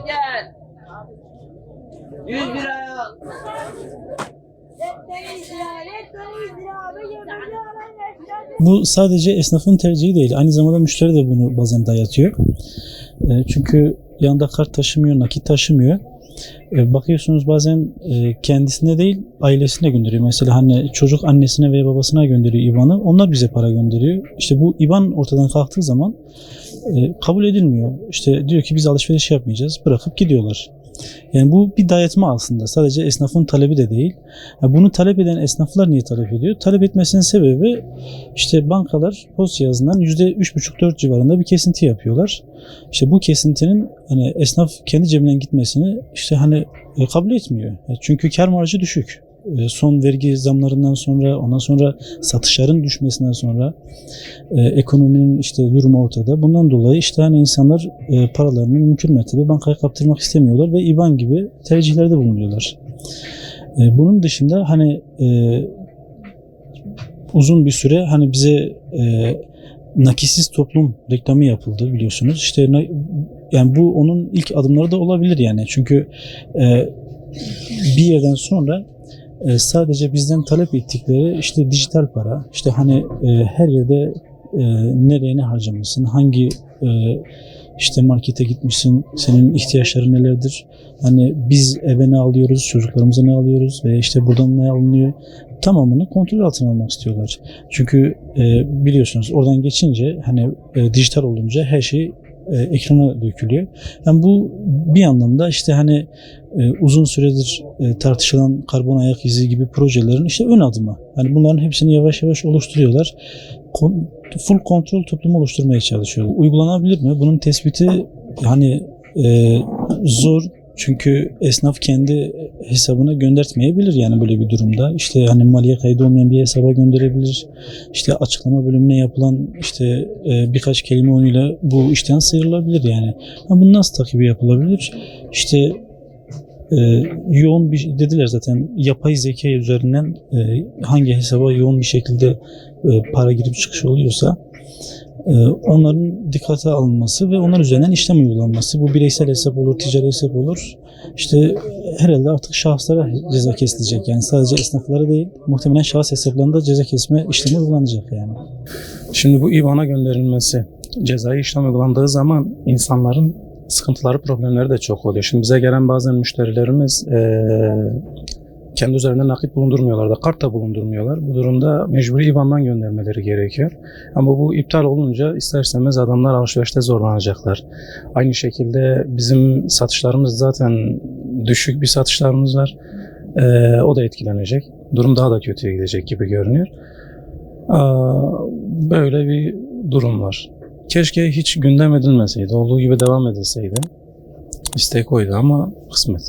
Gel. 100 liraya. Bu sadece esnafın tercihi değil, aynı zamanda müşteri de bunu bazen dayatıyor. Çünkü yanında kart taşımıyor, nakit taşımıyor. Bakıyorsunuz bazen kendisine değil ailesine gönderiyor. Mesela hani çocuk annesine veya babasına gönderiyor IBAN'ı. Onlar bize para gönderiyor. İşte bu IBAN ortadan kalktığı zaman kabul edilmiyor. İşte diyor ki biz alışveriş yapmayacağız. Bırakıp gidiyorlar. Yani bu bir dayatma aslında. Sadece esnafın talebi de değil. Yani bunu talep eden esnaflar niye talep ediyor? Talep etmesinin sebebi işte bankalar post cihazından %3,5-4 civarında bir kesinti yapıyorlar. İşte bu kesintinin hani esnaf kendi cebinden gitmesini işte hani kabul etmiyor. Çünkü kar marjı düşük. Son vergi zamlarından sonra, ondan sonra satışların düşmesinden sonra ekonominin işte durumu ortada. Bundan dolayı işte hani insanlar paralarını mümkün mertebe bankaya kaptırmak istemiyorlar ve IBAN gibi tercihlerde bulunuyorlar. Bunun dışında hani uzun bir süre hani bize nakisiz toplum reklamı yapıldı biliyorsunuz. İşte yani bu onun ilk adımları da olabilir yani. Çünkü bir yerden sonra sadece bizden talep ettikleri işte dijital para, işte hani her yerde nereye ne harcamışsın, hangi işte markete gitmişsin, senin ihtiyaçların nelerdir, hani biz eve ne alıyoruz, çocuklarımıza ne alıyoruz ve işte buradan ne alınıyor, tamamını kontrol altına almak istiyorlar. Çünkü biliyorsunuz oradan geçince hani dijital olunca her şey ekrana dökülüyor. Yani bu bir anlamda işte hani uzun süredir tartışılan karbon ayak izi gibi projelerin işte ön adımı. Hani bunların hepsini yavaş yavaş oluşturuyorlar. Full kontrol toplumu oluşturmaya çalışıyorlar. Uygulanabilir mi? Bunun tespiti hani zor. Çünkü esnaf kendi hesabına göndertmeyebilir yani böyle bir durumda. İşte hani maliye kaydı olmayan bir hesaba gönderebilir. İşte açıklama bölümüne yapılan işte birkaç kelime oyunuyla bu işten sıyrılabilir yani. Bunu nasıl takibi yapılabilir? İşte yoğun bir dediler zaten yapay zeka üzerinden hangi hesaba yoğun bir şekilde para girip çıkış oluyorsa onların dikkate alınması ve onlar üzerinden işlem uygulanması. Bu bireysel hesap olur, ticari hesap olur. İşte herhalde artık şahıslara ceza kesilecek. Yani sadece esnaflara değil, muhtemelen şahıs hesaplarında ceza kesme işlemi uygulanacak yani. Şimdi bu IBAN'a gönderilmesi, cezai işlem uygulandığı zaman insanların sıkıntıları, problemleri de çok oluyor. Şimdi bize gelen bazen müşterilerimiz kendi üzerinde nakit bulundurmuyorlar da kart da bulundurmuyorlar. Bu durumda mecburi IBAN'dan göndermeleri gerekiyor. Ama bu iptal olunca ister istemez adamlar alışverişte zorlanacaklar. Aynı şekilde bizim satışlarımız zaten düşük bir satışlarımız var. O da etkilenecek. Durum daha da kötüye gidecek gibi görünüyor. Böyle bir durum var. Keşke hiç gündem edilmeseydi, olduğu gibi devam edilseydi. İstek oydu ama kısmet.